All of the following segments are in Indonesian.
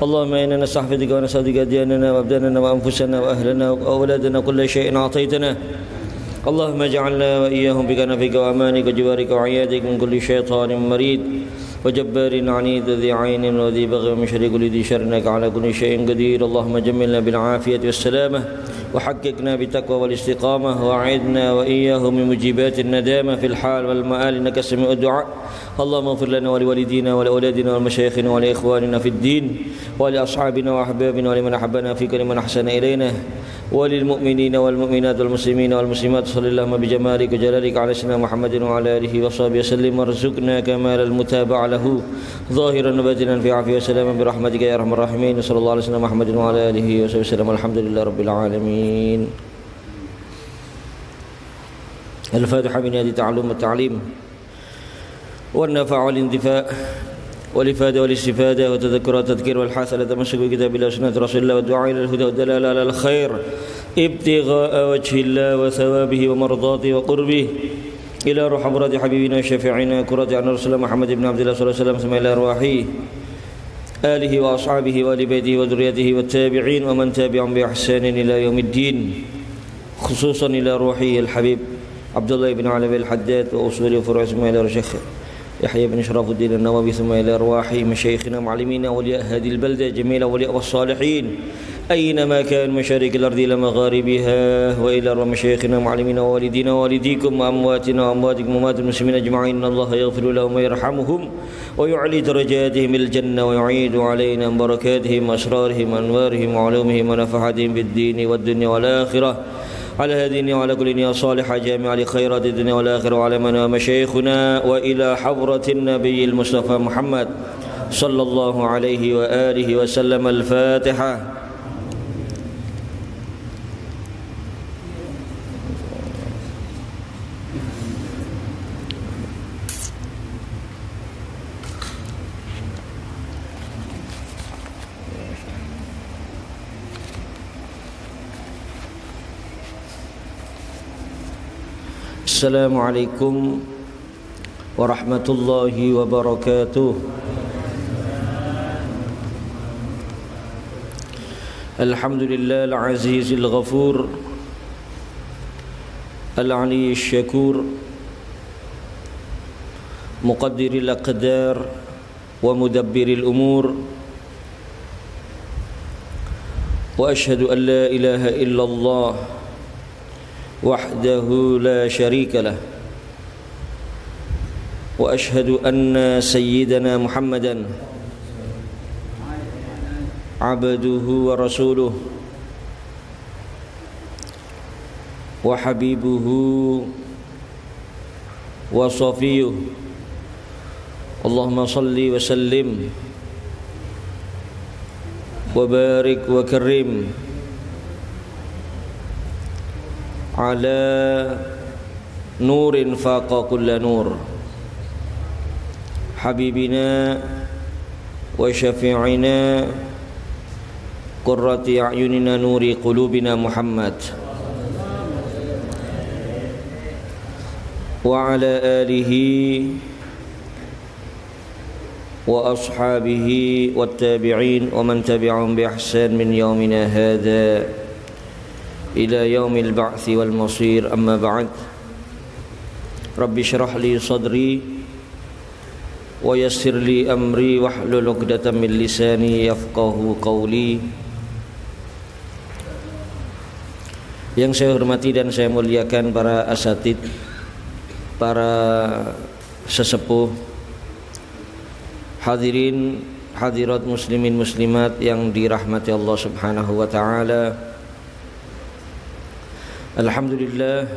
اللهم إنا نستحفظك ونستودعك دياننا وأبداننا وأنفسنا وأهلنا وأولادنا كل شيء أعطيتنا اللهم اجعلنا وإياهم بكنفك وأمانك وجوارك وعيادك من كل شيطان مريد وجبار عنيد ذي عين وذي بغي ومن شر كل ذي شر إنك على كل شيء قدير اللهم جملنا بالعافية والسلامة وحققنا بالتقوى والاستقامة وأعذنا وإياهم من مجيبات الندامة في الحال والمآل إنك سميع الدعاء اللهم اغفر لنا ولوالدينا ولأولادنا ولمشايخنا ولإخواننا في الدين ولأصحابنا وأحبابنا ولمن أحبنا فيك ولمن أحسن إلينا وللمؤمنين والمؤمنات والمسلمين والمسلمات صلى اللهم بجمالك وجلالك على سيدنا محمد وعلى آله وصحبه وسلم وارزقنا كمال المتابعة له ظاهرا وباطنا في عافية وسلاما برحمتك يا أرحم الراحمين صلى الله عليه وسلم محمد وعلى آله وصحبه وسلم الحمد لله رب العالمين. الفاتحة من هذه التعلم والتعليم والنفع والاندفاع والإفادة والاستفادة والتذكر والتذكير والحث على تمسك بكتاب الله وسنة رسول الله والدعاء إلى الهدى والدلالة على الخير ابتغاء وجه الله وثوابه ومرضاته وقربه إلى روح حضرة حبيبنا وشفيعنا كرة عن رسول محمد بن عبد الله صلى الله عليه وسلم ثم إلى أرواح آله وأصحابه وآل بيته وذريته والتابعين ومن تابعهم بإحسان إلى يوم الدين خصوصا إلى روحه الحبيب عبد الله بن علي الحداد وأصول وفروع ثم إلى الشيخ يحيى بن شرف الدين النووي ثم إلى أرواح مشايخنا ومعلمينا أولياء هذه البلدة جميلة أولياء والصالحين أينما كان مشارق الأرض إلى مغاربها وإلى مشايخنا ومعلمينا ووالدينا ووالديكم وأمواتنا وأمواتكم وأموات المسلمين أجمعين إن الله يغفر لهم ويرحمهم ويعلي درجاتهم الجنة ويعيد علينا من بركاتهم وأسرارهم وأنوارهم وعلومهم ونفحاتهم بالدين والدنيا والآخرة على هذه وعلى كل نية صالحة جامعة لخيرات الدنيا والآخرة وعلى من مشايخنا وإلى حضرة النبي المصطفى محمد صلى الله عليه وآله وسلم. الفاتحة. Assalamualaikum warahmatullahi wabarakatuh. Alhamdulillah al-aziz al-ghafur al-ali al-syakur muqaddir al-aqdar wa mudabbir al-umur wa ashhadu an la ilaha illallah wahdahu la syarika lah wa ashhadu anna sayyidana Muhammadan abduhu wa rasuluh wa habibuhu wa safiyuh. Allahumma salli wa sallim wa barik wa karim ala nurin faqa kulla nur habibina wa syafi'ina qurrati a'yunina nuri qulubina Muhammad wa ala alihi wa ashabihi wat tabi'in wa man tabi'ahum bi ihsan min yaumina hadha ila yaumil ba'tsi wal masir. Amma ba'd. Rabbi shrah li sadri wa yassir li amri wahlul 'uqdatam min lisani yafqahu qawli. Yang saya hormati dan saya muliakan para asatid, para sesepuh, hadirin hadirat muslimin muslimat yang dirahmati Allah Subhanahu wa taala. Alhamdulillah,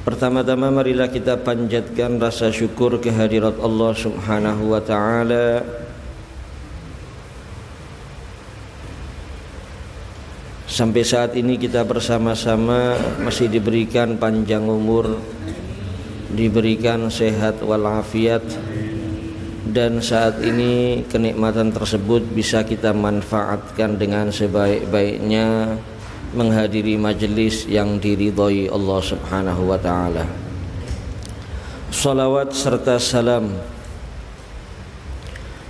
pertama-tama marilah kita panjatkan rasa syukur kehadirat Allah Subhanahu wa taala sampai saat ini kita bersama-sama masih diberikan panjang umur, diberikan sehat walafiat, dan saat ini kenikmatan tersebut bisa kita manfaatkan dengan sebaik-baiknya menghadiri majelis yang diridhai Allah Subhanahu wa taala. Salawat serta salam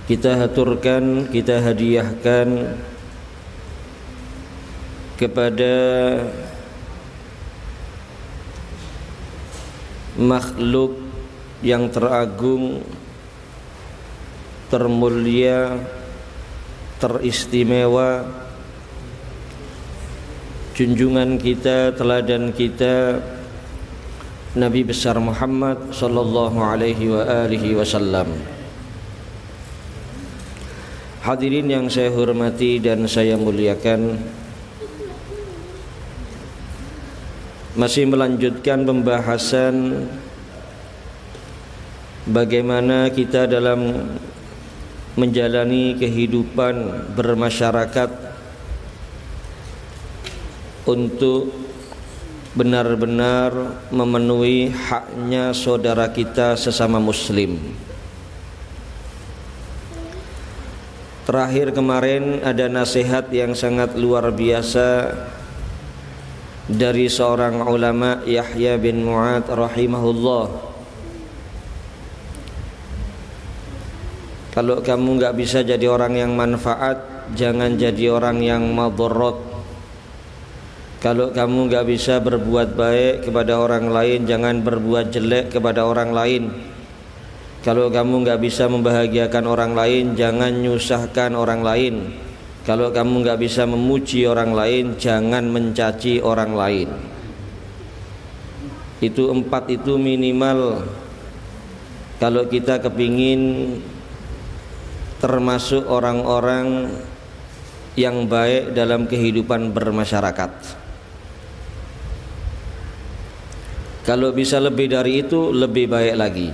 kita haturkan, kita hadiahkan kepada makhluk yang teragung, termulia, teristimewa, junjungan kita, teladan kita, Nabi besar Muhammad sallallahu alaihi wa alihi wasallam. Hadirin yang saya hormati dan saya muliakan, masih melanjutkan pembahasan bagaimana kita dalam menjalani kehidupan bermasyarakat untuk benar-benar memenuhi haknya saudara kita sesama muslim. Terakhir kemarin ada nasihat yang sangat luar biasa dari seorang ulama, Yahya bin Mu'ad rahimahullah. Kalau kamu nggak bisa jadi orang yang manfaat, jangan jadi orang yang madharat. Kalau kamu nggak bisa berbuat baik kepada orang lain, jangan berbuat jelek kepada orang lain. Kalau kamu nggak bisa membahagiakan orang lain, jangan nyusahkan orang lain. Kalau kamu nggak bisa memuji orang lain, jangan mencaci orang lain. Itu 4 itu minimal kalau kita kepingin termasuk orang-orang yang baik dalam kehidupan bermasyarakat. Kalau bisa lebih dari itu, lebih baik lagi.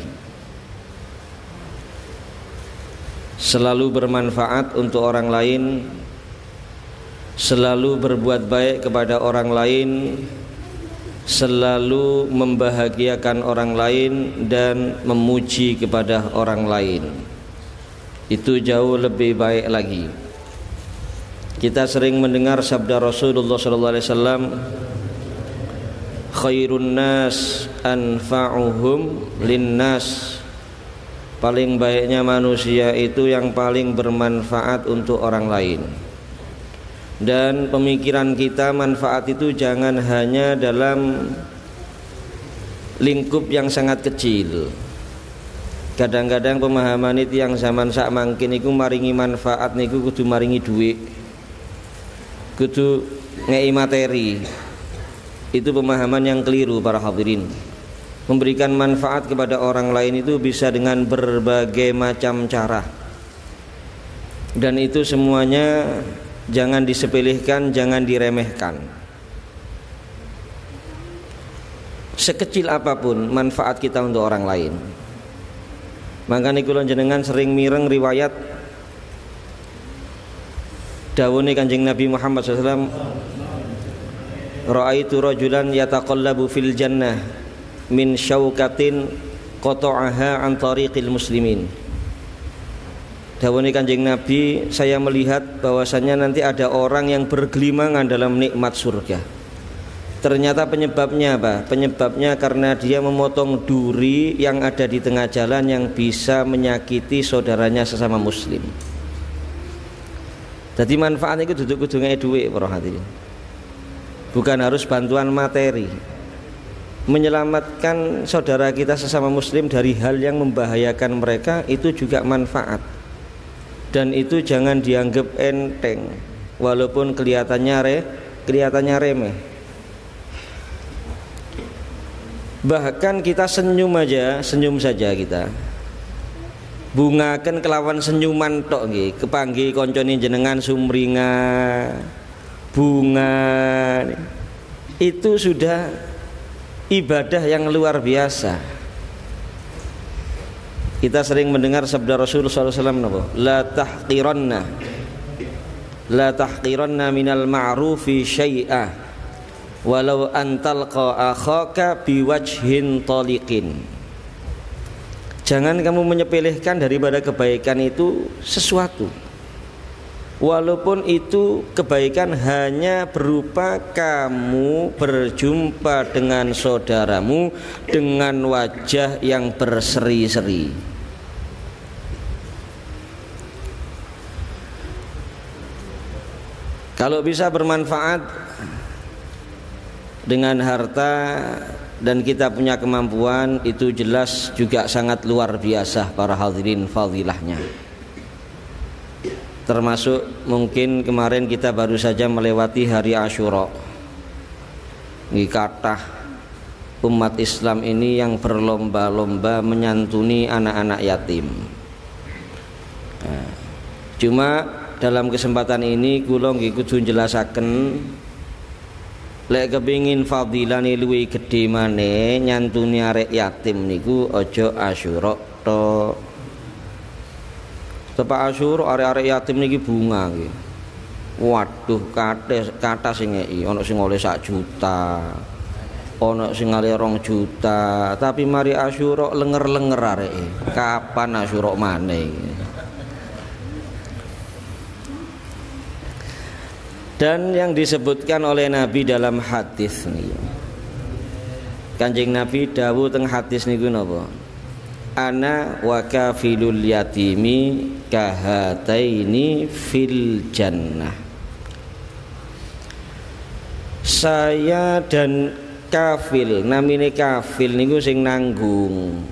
Selalu bermanfaat untuk orang lain, selalu berbuat baik kepada orang lain, selalu membahagiakan orang lain dan memuji kepada orang lain. Itu jauh lebih baik lagi. Kita sering mendengar sabda Rasulullah SAW, khairun nas anfa'uhum linnas. Paling baiknya manusia itu yang paling bermanfaat untuk orang lain. Dan pemikiran kita manfaat itu jangan hanya dalam lingkup yang sangat kecil. Kadang-kadang pemahaman itu yang zaman sak mangkin iku maringi manfaat niku kudu maringi duit, kudu ngei materi. Itu pemahaman yang keliru para hadirin. Memberikan manfaat kepada orang lain itu bisa dengan berbagai macam cara. Dan itu semuanya jangan disepelekan, jangan diremehkan. Sekecil apapun manfaat kita untuk orang lain. Makanya kula jenengan sering mireng riwayat dawuhe Kanjeng Nabi Muhammad SAW, ra'aitu rajulan yataqallabu fil jannah min syaukatin qata'aha an tariqil muslimin. Dawuhe Kanjeng Nabi, saya melihat bahwasannya nanti ada orang yang bergelimangan dalam nikmat surga. Ternyata penyebabnya apa? Penyebabnya karena dia memotong duri yang ada di tengah jalan yang bisa menyakiti saudaranya sesama muslim. Jadi manfaatnya itu duduk kudungai duit para hadirin. Bukan harus bantuan materi. Menyelamatkan saudara kita sesama muslim dari hal yang membahayakan mereka itu juga manfaat. Dan itu jangan dianggap enteng, walaupun kelihatannya remeh. Bahkan kita senyum saja kita. Bungaken kelawan senyuman tok nggih, kepanggih koncone jenengan sumringa, bunga. Itu sudah ibadah yang luar biasa. Kita sering mendengar sabda Rasulullah SAW, la tahqiranna minal ma'rufi syai'ah walau antalqa akhaka biwajhin taliqin. Jangan kamu menyepelekan daripada kebaikan itu sesuatu, walaupun itu kebaikan hanya berupa kamu berjumpa dengan saudaramu dengan wajah yang berseri-seri. Kalau bisa bermanfaat dengan harta dan kita punya kemampuan, itu jelas juga sangat luar biasa para hadirin fadilahnya. Termasuk mungkin kemarin kita baru saja melewati hari Asyura. Ini kathah umat Islam ini yang berlomba-lomba menyantuni anak-anak yatim. Nah, cuma dalam kesempatan ini kula nggih kudu njelasaken, lek kepingin fadilane luwih gedhe maneh nyantuni arek yatim niku aja Asyura tok. Tepak Asyura arek-arek yatim niki bunga nggih. Waduh, kathah sing ngeki, ana sing oleh 1 juta. Ana sing oleh 2 juta, tapi mari Asyura lenger-lenger areke. Kapan Asyura maneh? Dan yang disebutkan oleh Nabi dalam hadis nih, Kanjeng Nabi dawuh teng hadis niku napa? Ana wa kafilul yatimi kahataini fil jannah. Saya dan kafil, namine kafil niku sing nanggung.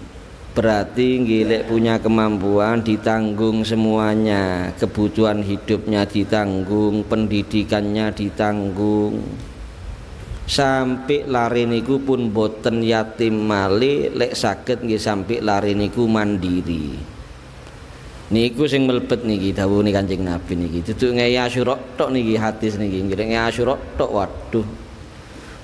Berarti nggih punya kemampuan ditanggung semuanya, kebutuhan hidupnya ditanggung, pendidikannya ditanggung. Sampai lari niku pun boten yatim malih, lek saged nggih sampai lari niku mandiri. Niku sing mlebet niki dawuhe Kanjeng Nabi niki. Duduk ngei Asyura tok niki hadis niki. Nggih ngei Asyura tok, waduh.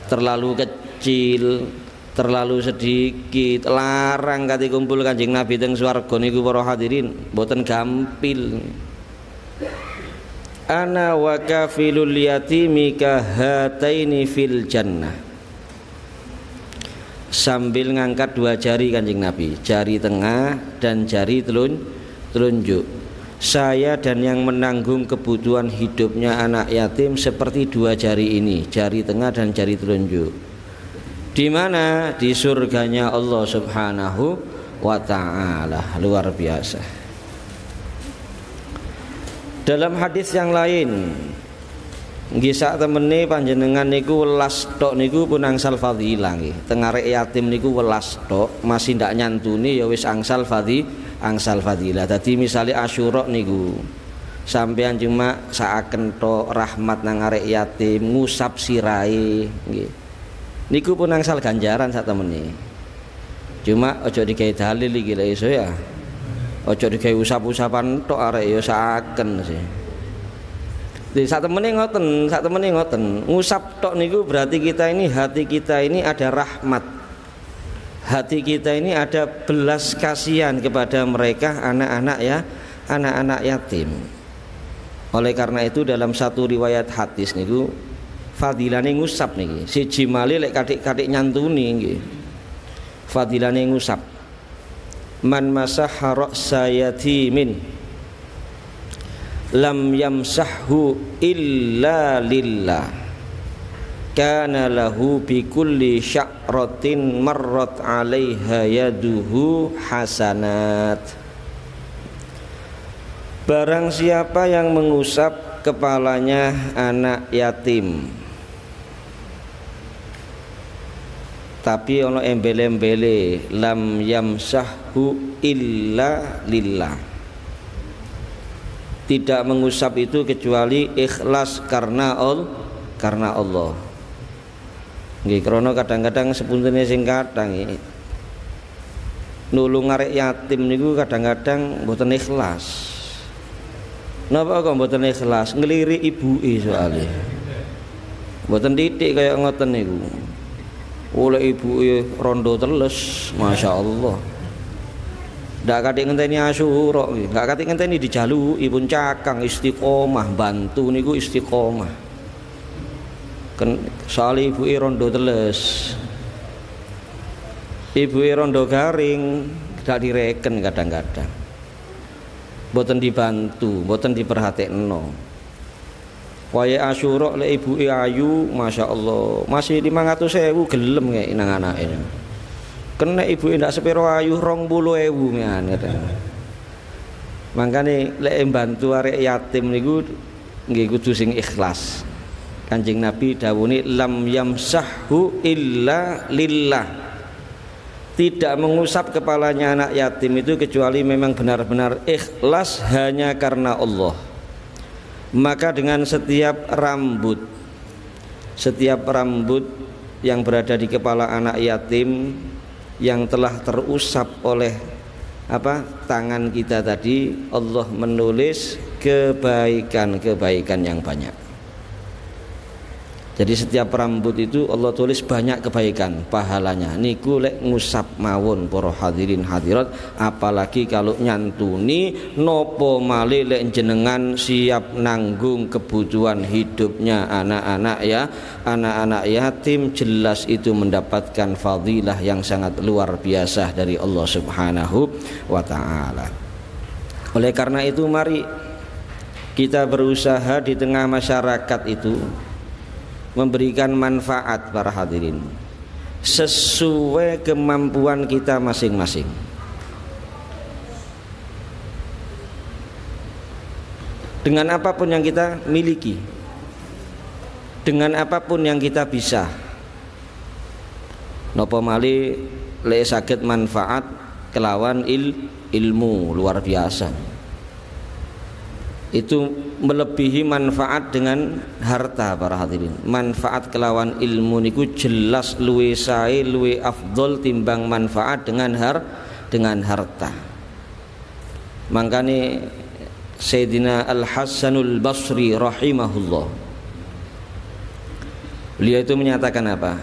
Terlalu kecil, terlalu sedikit, larang kate kumpul Kanjeng Nabi teng swarga niku para hadirin, boten gampil. Ana wa kafilul yatimi kahataini fil jannah. Sambil ngangkat 2 jari Kanjeng Nabi, jari tengah dan jari telunjuk. Saya dan yang menanggung kebutuhan hidupnya anak yatim seperti 2 jari ini, jari tengah dan jari telunjuk. Di mana? Di surganya Allah Subhanahu wa ta'ala. Luar biasa. Dalam hadis yang lain, nggih sak temene panjenengan niku welas tok niku pun angsal fadilah nggih. Teng arek yatim niku welas tok, masih ndak nyantuni ya wis angsal fadilah. Dadi misale Asyura niku sampean cuma saaken tok rahmat nang arek yatim, ngusap sirahe nggih. Niku pun angsal ganjaran sak temene. Cuma aja digawe dalil iki lek iso ya. Ojo digawe usap-usapan tok arek ya saken sih. Di sak temene ngoten, ngusap tok niku berarti kita ini, hati kita ini ada rahmat. Hati kita ini ada belas kasihan kepada mereka anak-anak yatim. Oleh karena itu dalam satu riwayat hadis niku fadilane ngusap niki. Siji malih lek katik-katik nyantuni nggih. Fadilane ngusap. Man masaha ra'sa yatimin lam yamsahhu illa lillah kana lahu bi kulli sya'ratin marrat 'alaiha yaduhu hasanat. Barang siapa yang mengusap kepalanya anak yatim tapi ono embele-embele, lam yamsahhu illa lillah, tidak mengusap itu kecuali ikhlas karena Allah. Nggih, krana kadang-kadang sepuntene sing kadang nulung arek yatim niku kadang-kadang mboten ikhlas. Napa kok mboten ikhlas? Nglirik ibuke soalé. Mboten titik kaya ngoten niku. Oleh ibu rondo teles, masya Allah. Ndak katik ngenteni Asyura, nggak katik ngenteni dijaluki pun cakang istiqomah, bantu niku istiqomah. Soal ibu rondo teles, ibu rondo garing, gak direken kadang-kadang. Boten dibantu, boten diperhatekno. Waya Asyura lek ibuke ayu, masya Allah, masih 500.000 gelem kayak nang anake. Kena ibuke ndak sepiro ayu 20.000 ngene. Mangkane lek mbantu arek yatim niku nggih kudu sing ikhlas. Kanjeng Nabi dawuhne lam yamsahhu illa lillah. Tidak mengusap kepalanya anak yatim itu kecuali memang benar-benar ikhlas hanya karena Allah. Maka dengan setiap rambut yang berada di kepala anak yatim yang telah terusap oleh tangan kita tadi, Allah menulis kebaikan-kebaikan yang banyak. Jadi setiap rambut itu Allah tulis banyak kebaikan pahalanya. Niku lek ngusap mawon para hadirin hadirat, apalagi kalau nyantuni nopo malih lek jenengan siap nanggung kebutuhan hidupnya anak-anak yatim, jelas itu mendapatkan fadilah yang sangat luar biasa dari Allah Subhanahu wa taala. Oleh karena itu mari kita berusaha di tengah masyarakat itu memberikan manfaat para hadirin sesuai kemampuan kita masing-masing. Dengan apapun yang kita miliki, dengan apapun yang kita bisa, nopo mali le saged manfaat kelawan ilmu luar biasa. Itu melebihi manfaat dengan harta para hadirin. Manfaat kelawan ilmu niku jelas luwe sae, luwe afdol timbang manfaat dengan harta. Makanya Sayyidina Al-Hasanul Basri rahimahullah, beliau itu menyatakan apa?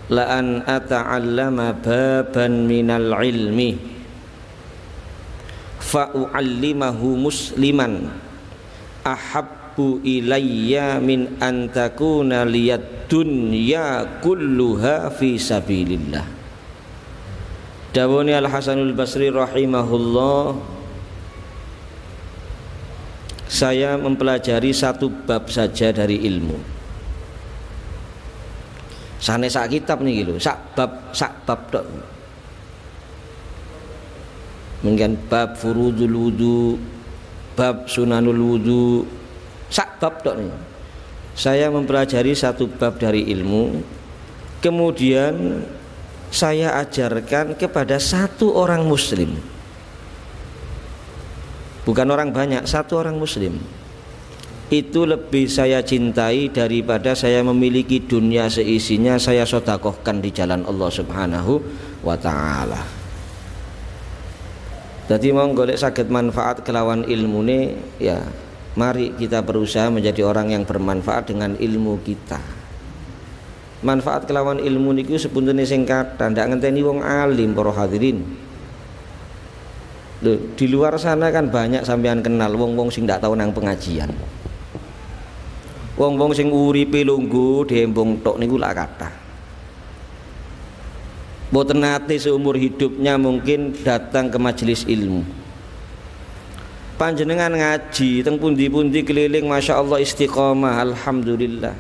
La an ata'allama baban minal ilmi fa'u'allimahu musliman ahabbu ilayya min an takuna liyad dunya kulluha fi sabilillah. Dawani Al-Hasanul Basri rahimahullah, saya mempelajari satu bab saja dari ilmu. Sane sak kitab niki lho, sak bab tok. Mungkin bab furudul wudu, bab sunanul wudu, sak bab tok nih. Saya mempelajari satu bab dari ilmu, kemudian saya ajarkan kepada satu orang muslim. Bukan orang banyak, satu orang muslim. Itu lebih saya cintai daripada saya memiliki dunia seisinya saya sedekahkan di jalan Allah Subhanahu wa taala. Jadi mau golek saged manfaat kelawan ilmune, ya mari kita berusaha menjadi orang yang bermanfaat dengan ilmu kita. Manfaat kelawan ilmu niku sepuntene sing kathah, ndak ngenteni wong alim para hadirin. Loh, di luar sana kan banyak sampean kenal wong-wong sing ndak tau nang pengajian. Wong-wong sing uripe lungguh dembong tok niku lak kathah. Boten nate seumur hidupnya mungkin datang ke majelis ilmu. Panjenengan ngaji teng pundi-pundi keliling, masya Allah istiqomah, alhamdulillah.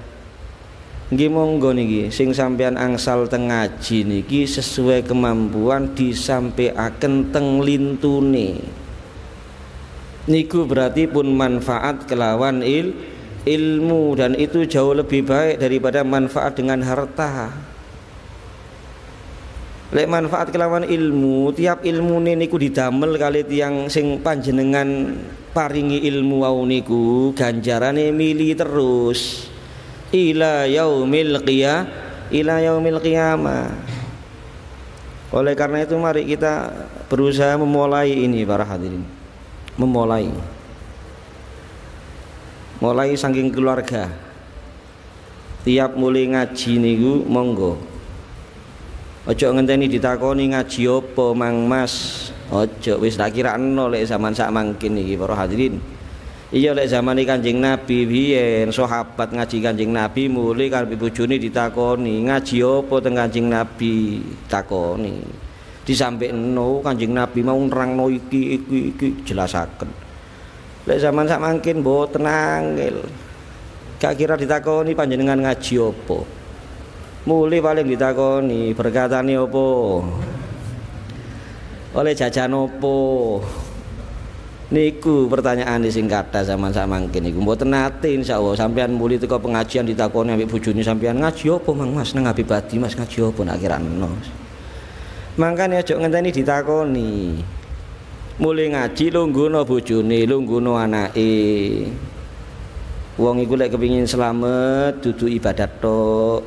Nggih monggo niki sing sampean angsal teng ngaji niki sesuai kemampuan disampaikan teng lintune. Niku berarti pun manfaat kelawan ilmu, dan itu jauh lebih baik daripada manfaat dengan harta. Lek manfaat kelawan ilmu, tiap ilmu niku didamel kali tiang sing panjenengan paringi ilmu wau niku ganjarane mili terus ila yaumil qiyamah. Oleh karena itu mari kita berusaha memulai ini para hadirin. Mulai saking keluarga. Tiap mulai ngaji niku monggo. Ojo ngenteni ditakoni ngaji apa Mang Mas. Ojo wis tak kirakno lek zaman sak mangkin iki para hadirin. Iya lek zaman Kanjeng Nabi biyen sahabat ngaji Kanjeng Nabi mulai karo bojone ditakoni ngaji apa teng Kanjeng Nabi, takoni. Disampekno Kanjeng Nabi mau nerangno iki jelasaken. Lek zaman sak mangkin mboten angel. Gak kira ditakoni panjenengan ngaji apa. Mulai paling ditakoni berkatane opo, oleh jajan opo, Niku pertanyaan sing kathah zaman sak mangke niku. Mboten nate insyaallah sampean muli teko pengajian ditakoni ambek bojone sampean ngaji apa Mang Mas nang Habib Adi Mas ngaji apa nak kirano. Mangkane aja ngenteni ditakoni. Muli ngaji lungguhno bojone, lungguhno anake. Wong iku lek kepengin slamet dudu ibadat tok.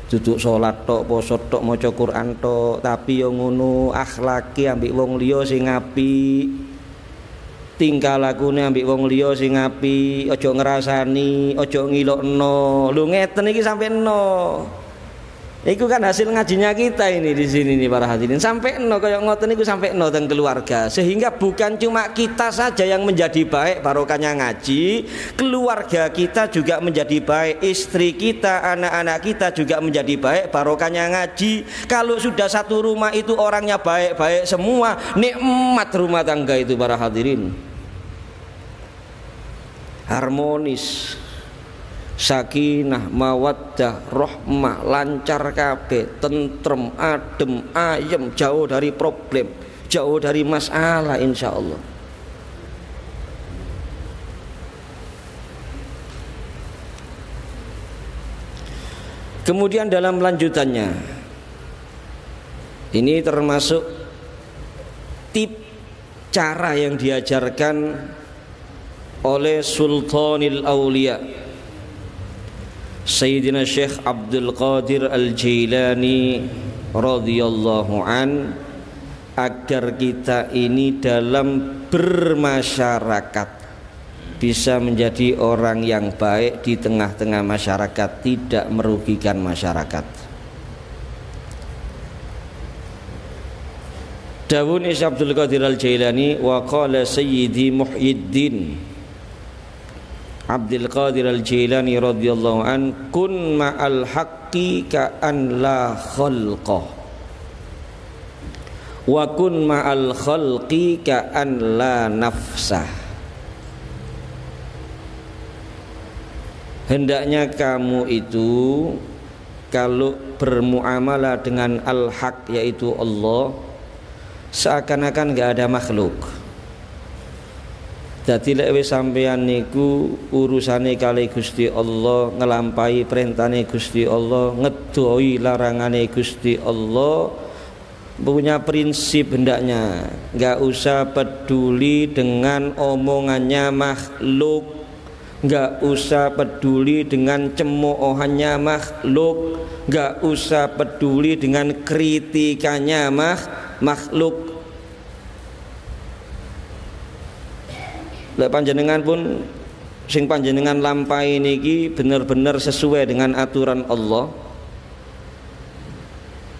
Duduk salat tok, poso tok, maca Quran tok, tapi yo ngono akhlake ambek wong liya sing apik. Tingkah lakune ambek wong liya sing apik, aja ngrasani, aja ngilokno. Lho ngeten iki sampe eno. Iku kan hasil ngajinya kita ini di sini nih para hadirin. Sampai eno kaya ngoten niku sampai eno teng keluarga. Sehingga bukan cuma kita saja yang menjadi baik barokahnya ngaji, keluarga kita juga menjadi baik, istri kita, anak-anak kita juga menjadi baik barokahnya ngaji. Kalau sudah satu rumah itu orangnya baik-baik semua, nikmat rumah tangga itu para hadirin. Harmonis. Sakinah, mawaddah, rahmah, lancar kabeh, tentrem, adem, ayem, jauh dari problem, jauh dari masalah insyaallah. Kemudian dalam lanjutannya, ini termasuk tip cara yang diajarkan oleh Sultanil Aulia Sayyidina Syekh Abdul Qadir Al-Jailani radhiyallahu an, agar kita ini dalam bermasyarakat bisa menjadi orang yang baik di tengah-tengah masyarakat, tidak merugikan masyarakat. Dawun Syekh Abdul Qadir Al-Jailani wa qala Sayyidi Muhyiddin Abdul Qadir Al-Jailani radhiyallahu an, kun ma'al haqqi ka'an la khalqa wa kun ma'al khalqi ka'an la nafsah. Hendaknya kamu itu kalau bermuamalah dengan al-haq yaitu Allah, seakan-akan gak ada makhluk. Dadi lek wis sampeyan niku urusane kali Gusti Allah, ngelampahi perintahane Gusti Allah, ngedoi larangane Gusti Allah, punya prinsip hendaknya enggak usah peduli dengan omongannya makhluk, enggak usah peduli dengan cemoohannya makhluk, enggak usah peduli dengan kritikannya makhluk. Lek panjenengan pun sing panjenengan lampahi niki benar-benar sesuai dengan aturan Allah,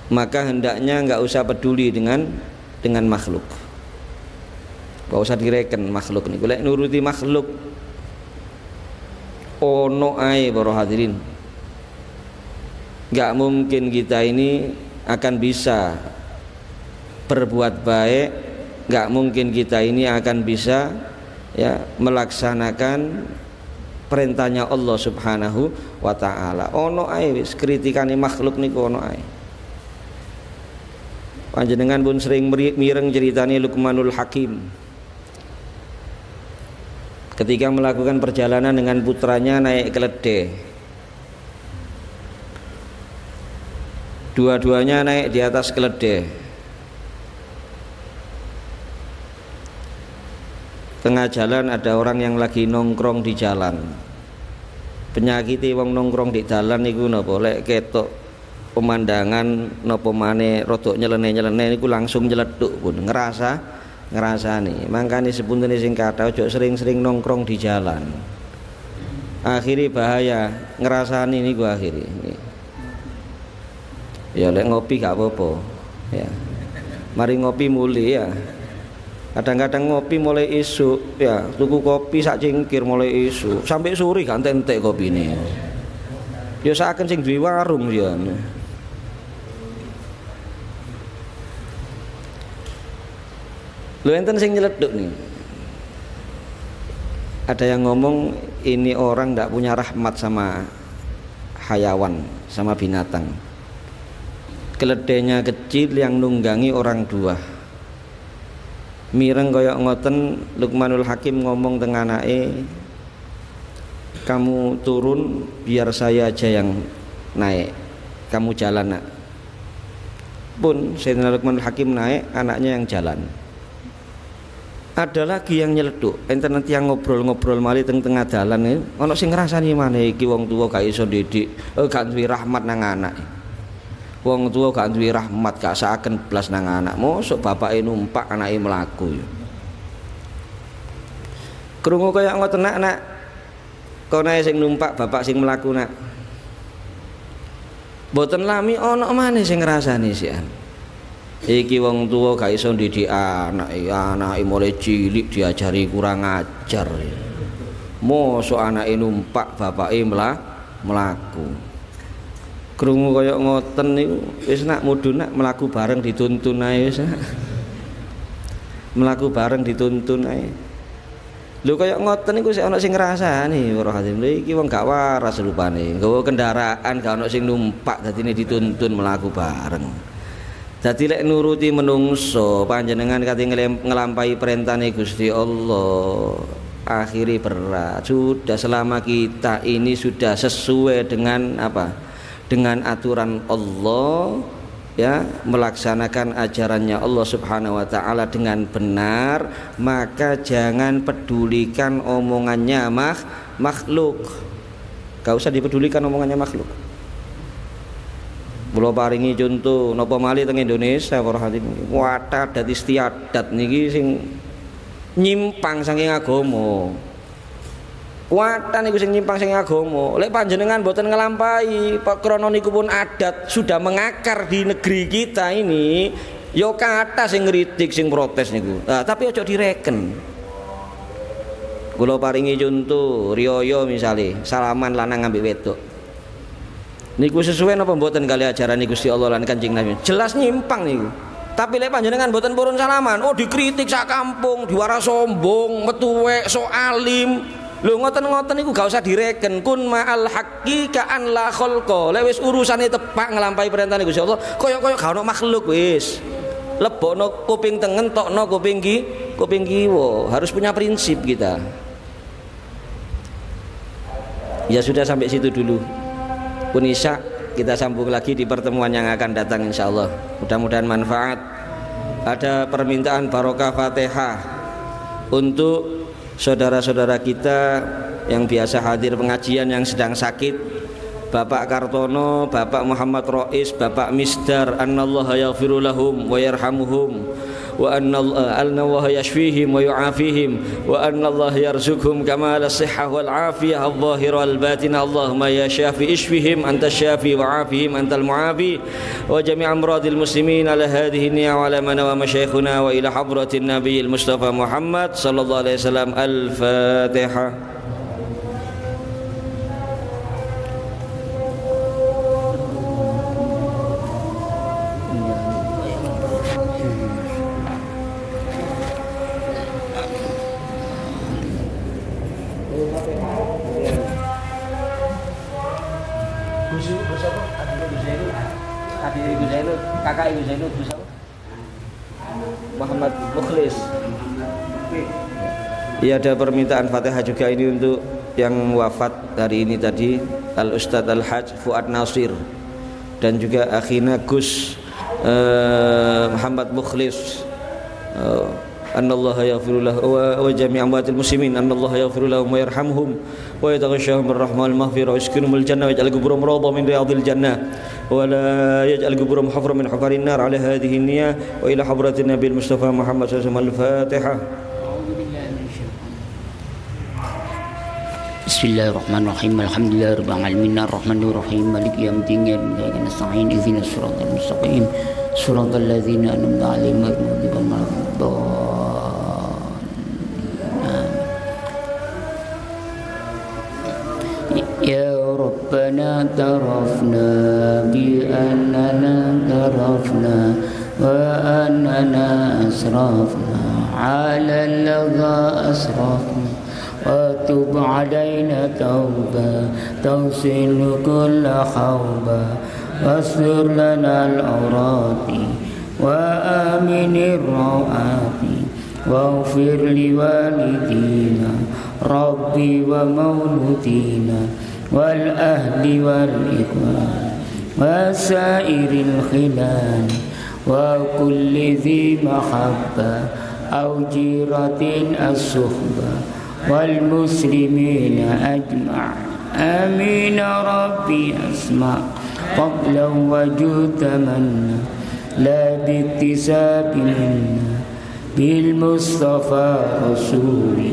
maka hendaknya enggak usah peduli dengan makhluk. Enggak usah direken makhluk niku. Lek nuruti makhluk ono ae para hadirin. Enggak mungkin kita ini akan bisa berbuat baik, enggak mungkin kita ini akan bisa melaksanakan perintahnya Allah Subhanahu wa taala. Ono ae wis kritikane makhluk niku ono ae. Panjenengan pun sering mireng ceritane Luqmanul Hakim. Ketika melakukan perjalanan dengan putranya naik keledai. Dua-duanya naik di atas keledai. Tengah jalan ada orang yang lagi nongkrong di jalan. Penyakiti wong nongkrong di jalan niku napa lek ketok pemandangan napa maneh rada nyeleneh-nyeleneh niku langsung nyeletuk pun ngrasani. Mangkane sepuntene sing kathah aja sering-sering nongkrong di jalan. Akhire bahaya, ngrasani niku akhire. Ya lek ngopi gak apa-apa. Ya. Mari ngopi muli ya. Kadang-kadang ngopi mulai isuk ya, tuku kopi sak cingkir mulai isuk sampai sore gak entek kopine. Ya saken sing duwe warung ya. Lho enten sing nyeleduk nih. Ada yang ngomong ini orang ndak punya rahmat sama hayawan, sama binatang. Keledainya kecil yang nunggangi orang dua. Mireng kaya ngoten Luqmanul Hakim ngomong teng anake, kamu turun biar saya aja yang naik, kamu jalan nak. Pun Sayyidina Luqmanul Hakim naik, anaknya yang jalan. Ada lagi yang nyeleduk, enten nanti yang ngobrol-ngobrol malih teng-tengah dalan ana sing ngrasani maneh iki wong tuwa gak iso didik, gak duwe rahmat nang anak. Wong tuwa gak duwe rahmat, gak saken blas nang anak. Mosok bapake numpak anake mlaku ya. Krungu kaya ngoten nak. Kono sing numpak bapak sing mlaku nak. Mboten lami ana maneh sing ngrasani sian. Iki wong tuwa gak iso ndidik anake mulai cilik diajari kurang ajar. Mosok anake numpak bapake mlaku. Krungu kaya ngoten niku wis nak mudhun nak mlaku bareng dituntun ae wis. Mlaku bareng dituntun ae. Lho kaya ngoten niku sik ana sing ngrasani para hadirin. Lha iki wong gak waras rupane. Nggawa kendaraan gak ana sing numpak dadine dituntun mlaku bareng. Dadi lek nuruti menungso panjenengan kate ngelampahi perintahane Gusti Allah, akhiri berat. Sudah selama kita ini sudah sesuai dengan apa? Dengan aturan Allah, ya, melaksanakan ajarannya Allah Subhanahu wa taala dengan benar, maka jangan pedulikan omongannya makhluk. Gak usah dipedulikan omongannya makhluk. Kula paringi contoh napa malih teng Indonesia para hadirin. Wadah adat istiadat niki sing nyimpang saking agama. Wadah niku sing nyimpang saking agama. Lek panjenengan boten ngelampahi, krana niku pun adat sudah mengakar di negeri kita ini, ya kathah sing ngritik, sing protes niku. Nah, tapi aja direken. Kula paringi contoh riyaya misale, salaman lanang ambek wedok. Niku sesuai napa mboten kali ajaran Gusti Allah lan Kanjeng Nabi? Jelas nyimpang niku. Tapi lek panjenengan mboten purun salaman, oh dikritik sak kampung, diwara sombong, metuwek, sok alim. Lho ngoten-ngoten niku gak usah direken. Kun ma'al haqqi ka'an la khalqa. Lek wis urusane tepak nglampahi perintah Gusti Allah, kaya-kaya gak ono makhluk wis. Lebokno kuping tengen, tokno kuping kiwa. Harus punya prinsip kita. Ya sudah sampai situ dulu. Pun isya kita sambung lagi di pertemuan yang akan datang insyaallah. Mudah-mudahan manfaat. Ada permintaan barokah Fatihah untuk saudara-saudara kita yang biasa hadir pengajian yang sedang sakit, Bapak Kartono, Bapak Muhammad Rois, Bapak Misdar, annallaha yaghfiru lahum wa yarhamuhum wa annallaha yashfihim wa yu'afihim wa annallaha yarzuqhum kamal as-sihhah wal afiyah adh-dhahira wal batinah. Allahumma ya syafi ishfihim anta syafi wa afihim antal muafi wa jami' amradil muslimin ala hadhihi ni'a wa ala man wa masyayikhuna wa ila hadratin nabiyil mustafa Muhammad sallallahu alaihi wasallam. Al-Fatihah. Kakak Ibu Zainul Muhammad Mukhlis. Iya, ada permintaan Fatihah juga ini untuk yang wafat hari ini tadi, Al Ustadz Al Hajj Fuad Nasir, dan juga akhina Gus Muhammad Mukhlis. Annallaha yaghfiru lahu wa jami' amwatil muslimin, annallaha yaghfiru lahum wa yarhamhum wa yataghashshahum birrahmatil maghfirah wa yaskinhumul jannah wa yaj'al quburahum rawdah min riyadil jannah wa la yaj'al quburahum hufran min hufarin nar ala hadhihi niyyah wa ila hadratin nabiyil mustafa Muhammad sallallahu alaihi wasallam. Al-Fatihah. Bismillahirrahmanirrahim. Alhamdulillahirabbil alamin arrahmanir rahim maliki yaumiddin iyyaka nasta'in ihdinas siratal mustaqim siratal ladzina an'amta 'alaihim ghairil maghdubi 'alaihim. Ya Rabbana tarafna bi annana tarafna wa annana asrafna 'ala alladhi asrafna wa tub 'alaina tauba tawsilu kulla khawba wasfir lana al-awrati wa aminir rawati واغفر لوالدينا ربي ومولودينا والأهل والإخوان وسائر الخلان وكل ذي محبة أو جيرة الصحبة والمسلمين أجمع آمين ربي أسمع قبلا وجود تمنى لا باكتساب منا بالمصطفى رسولي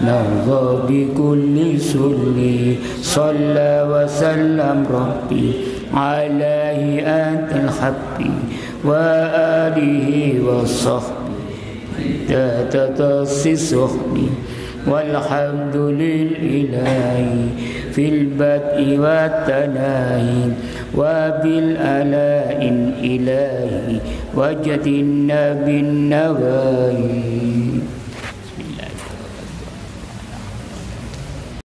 نرضى بكل سلي صلى وسلم ربي عليه أنت الحبي وآله وصحبه تتصي صحبي والحمد لله في البدء والتناهي وبالآلاء الإلهي وجدنا بالنواهي.